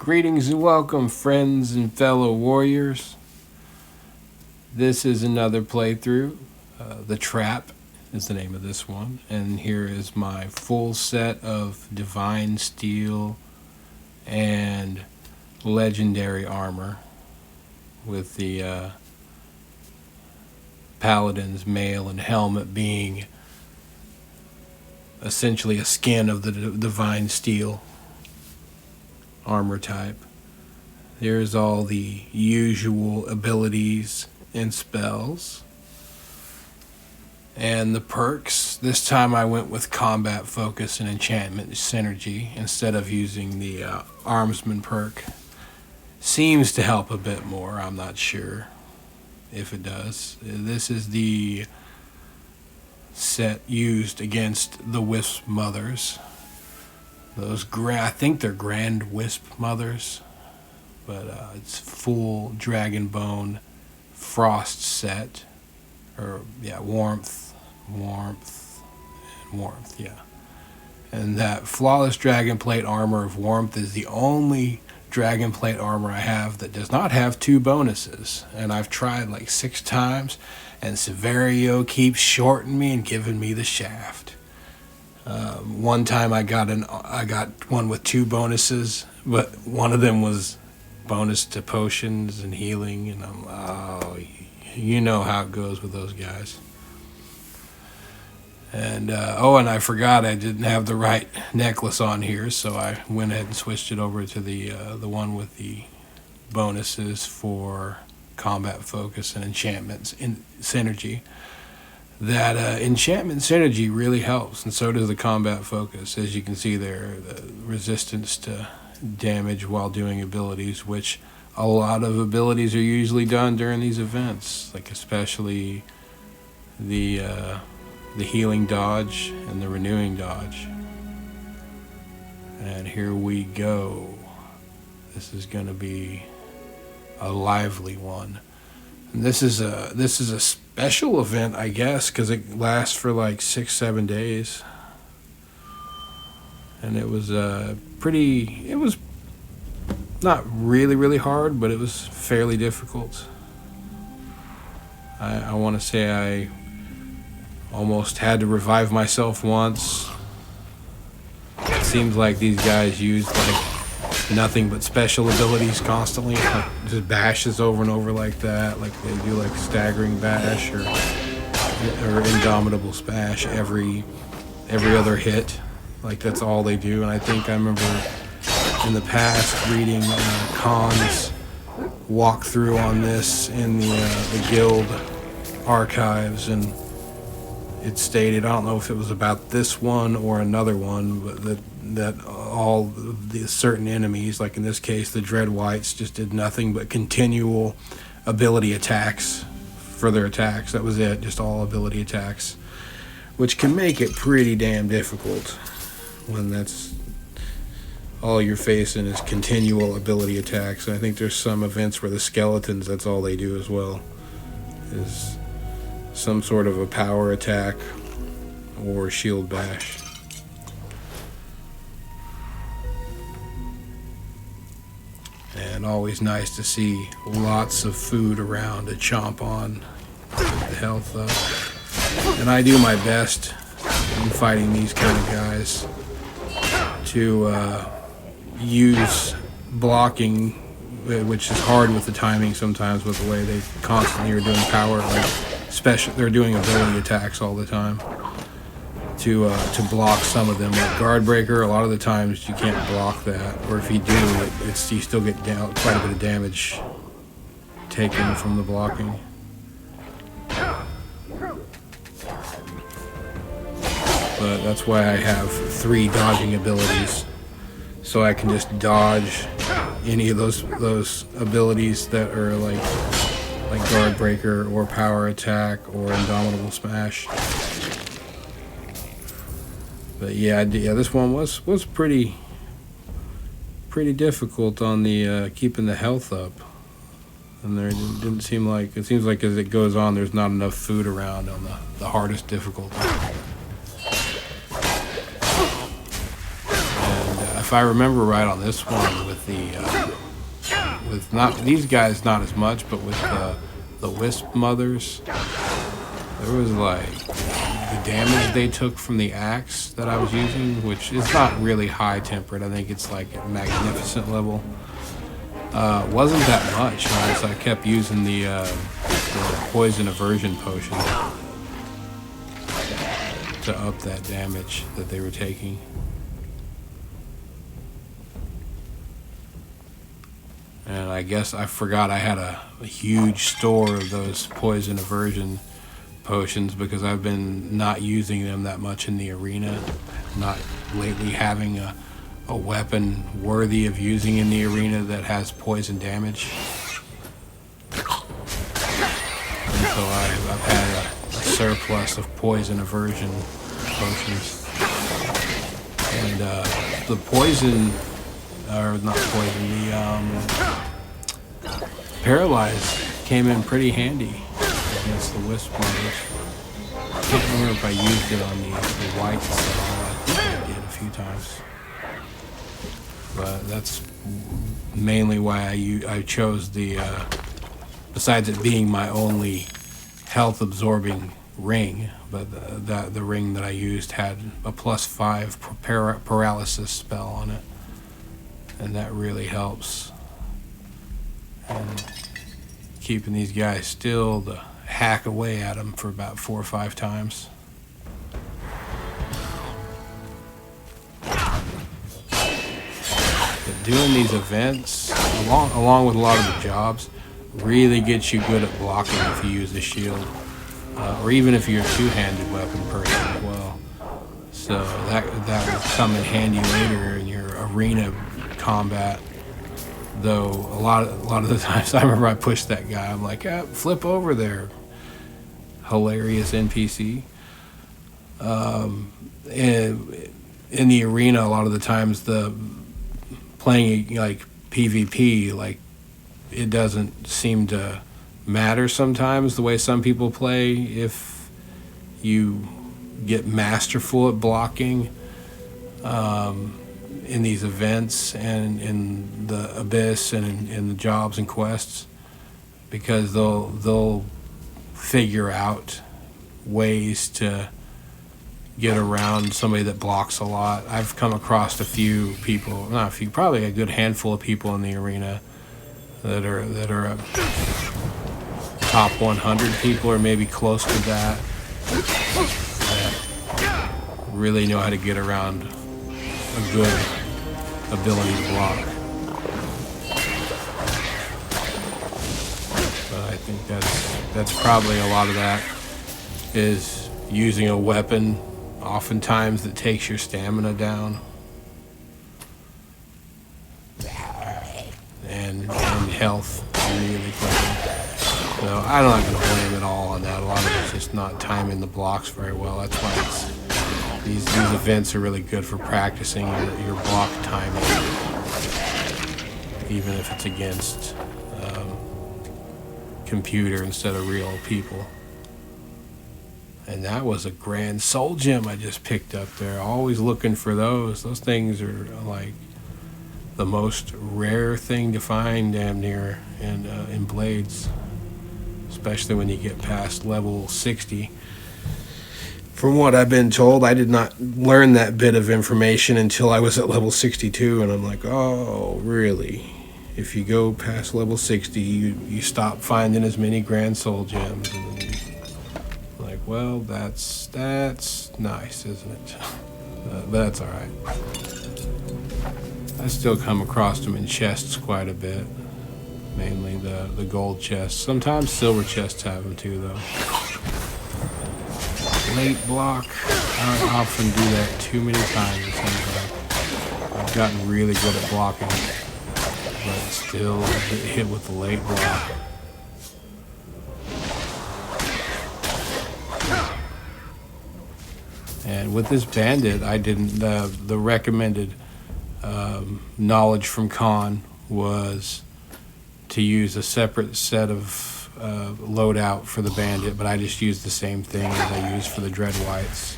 Greetings and welcome, friends and fellow warriors. This is another playthrough. The Trap is the name of this one. And here is my full set of divine steel and legendary armor with the paladin's mail and helmet being essentially a skin of the divine steel armor type. There's all the usual abilities and spells. And the perks. This time I went with combat focus and enchantment synergy instead of using the armsman perk. Seems to help a bit more. I'm not sure if it does. This is the set used against the Wisp Mothers. I think they're Grand Wisp Mothers, but it's full Dragon Bone Frost set, warmth, yeah. And that flawless dragon plate armor of warmth is the only dragon plate armor I have that does not have 2 bonuses, and I've tried like 6 times, and Severio keeps shorting me and giving me the shaft. One time I got one with 2 bonuses, but one of them was bonus to potions and healing, and you know how it goes with those guys. And and I forgot I didn't have the right necklace on here, so I went ahead and switched it over to the one with the bonuses for combat focus and enchantments in synergy. That enchantment synergy really helps, and so does the combat focus. As you can see there, the resistance to damage while doing abilities, which a lot of abilities are usually done during these events, like especially the healing dodge and the renewing dodge. And here we go. This is going to be a lively one. And this is a special event, I guess, because it lasts for like 6-7 days. And it was it was not really hard, but it was fairly difficult. I want to say I almost had to revive myself once. It seems like these guys use like nothing but special abilities constantly, like just bashes over and over like that, like they do like staggering bash or indomitable smash every other hit, like that's all they do. And I think I remember in the past reading Khan's walkthrough on this in the guild archives, and it stated, I don't know if it was about this one or another one, but that all the certain enemies, like in this case the Dread Whites, just did nothing but continual ability attacks for their attacks. That was it, just all ability attacks, which can make it pretty damn difficult when that's all you're facing is continual ability attacks. And I think there's some events where the skeletons, that's all they do as well, is some sort of a power attack or shield bash. And always nice to see lots of food around to chomp on to get the health up. And I do my best in fighting these kind of guys to use blocking, which is hard with the timing sometimes with the way they constantly are doing power, like they're doing ability attacks all the time, to block some of them. Like guard breaker, a lot of the times you can't block that, or if you do, you still get quite a bit of damage taken from the blocking. But that's why I have 3 dodging abilities, so I can just dodge any of those abilities that are like guard breaker or power attack or indomitable smash. But yeah, this one was pretty difficult on the keeping the health up. And there didn't seem like, it seems like as it goes on, there's not enough food around on the hardest difficulty. And if I remember right on this one, with not these guys, not as much, but with the Wisp Mothers, there was like the damage they took from the axe that I was using, which is not really high tempered. I think it's like at magnificent level. Wasn't that much, right? So I kept using the poison aversion potion to up that damage that they were taking. And I guess I forgot I had a huge store of those poison aversion potions, because I've been not using them that much in the arena, not lately having a weapon worthy of using in the arena that has poison damage. And so I've had a surplus of poison aversion potions. And the poison, or not poison, the paralyze came in pretty handy against the Wisp Mothers. I can't remember if I used it on the whites at all. I think I did a few times. But that's mainly why I chose the, besides it being my only health absorbing ring, but the ring that I used had a +5 paralysis spell on it, and that really helps. And keeping these guys still to hack away at them for about 4 or 5 times. Doing these events, along with a lot of the jobs, really gets you good at blocking if you use a shield, or even if you're a two-handed weapon person as well. So that will come in handy later in your arena combat. Though a lot of the times, I remember I pushed that guy. I'm like, flip over there, hilarious NPC. And in the arena, a lot of the times playing like PvP, like it doesn't seem to matter sometimes the way some people play if you get masterful at blocking in these events and in the Abyss and in the jobs and quests, because they'll figure out ways to get around somebody that blocks a lot. I've come across a few people, not a few, probably a good handful of people in the arena that are top 100 people, or maybe close to that really know how to get around a good ability to block. But I think that's probably a lot of that is using a weapon oftentimes that takes your stamina down, and health really quickly. So I'm not going to blame it all on that. A lot of it's just not timing the blocks very well. That's why these events are really good for practicing your block timing, even if it's against computer instead of real people. And that was a grand soul gem I just picked up there. Always looking for those. Those things are like the most rare thing to find damn near in Blades, especially when you get past level 60. From what I've been told, I did not learn that bit of information until I was at level 62, and I'm like, oh, really? If you go past level 60, you stop finding as many grand soul gems. And like, well, that's nice, isn't it? But that's all right. I still come across them in chests quite a bit, mainly the gold chests. Sometimes silver chests have them too, though. Late block, I often do that too many times. It seems like I've gotten really good at blocking, but still get hit with the late block. And with this bandit, I didn't. The recommended knowledge from Khan was to use a separate set of loadout for the bandit, but I just used the same thing as I used for the Dread Whites,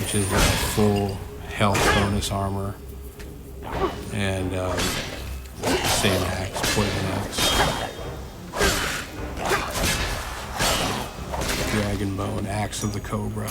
which is a full health bonus armor and same axe, poison axe. Dragon bone, axe of the cobra.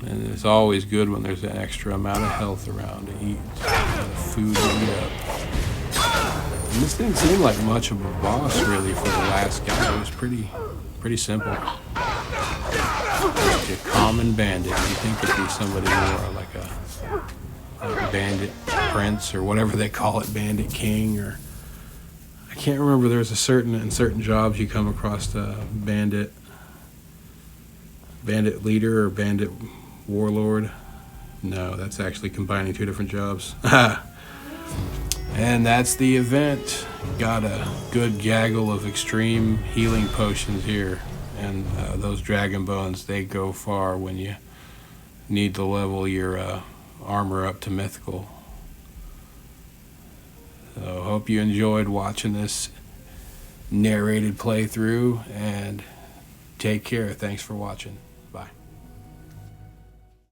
And it's always good when there's an extra amount of health around to eat, food to eat up. And this didn't seem like much of a boss really for the last guy. It was pretty simple. Just a common bandit. You think it'd be somebody more like a bandit prince or whatever they call it, bandit king, or I can't remember. There's in certain jobs you come across a bandit leader or bandit warlord. No, that's actually combining two different jobs. And that's the event. Got a good gaggle of extreme healing potions here, and those dragon bones, they go far when you need to level your armor up to mythical. So hope you enjoyed watching this narrated playthrough, and take care. Thanks for watching.